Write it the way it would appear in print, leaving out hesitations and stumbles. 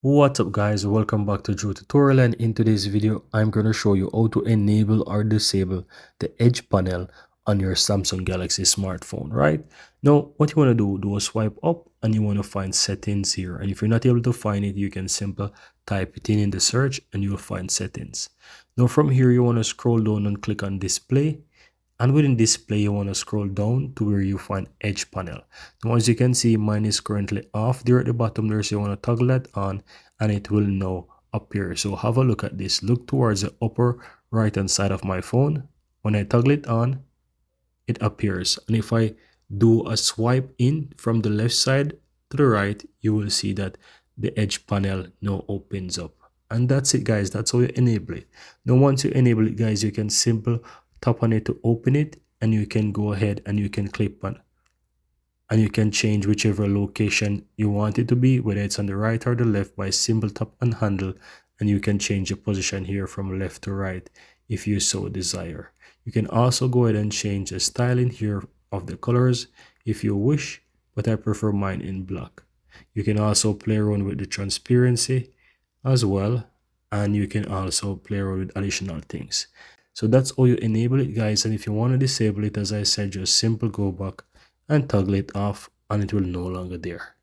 What's up guys, welcome back to Joe Tutorial, and in today's video I'm going to show you how to enable or disable the edge panel on your Samsung Galaxy smartphone. Right now, what you want to do is swipe up and you want to find settings here, and if you're not able to find it, you can simply type it in the search and you'll find settings. Now from here you want to scroll down and click on display, and within display you want to scroll down to where you find edge panel. Now as you can see, mine is currently off there at the bottom there, so you want to toggle that on and it will now appear. So have a look at this. Look towards the upper right hand side of my phone. When I toggle it on, it appears, and if I do a swipe in from the left side to the right, you will see that the edge panel now opens up. And that's it guys, that's how you enable it. Now once you enable it guys, you can simply tap on it to open it, and you can go ahead and you can click on, and you can change whichever location you want it to be, whether it's on the right or the left, by simple tap and handle, and you can change the position here from left to right if you so desire. You can also go ahead and change the styling here of the colors if you wish, but I prefer mine in black. You can also play around with the transparency as well, and you can also play around with additional things. So that's how you enable it guys, and if you want to disable it, as I said, just simple go back and toggle it off and it will no longer there.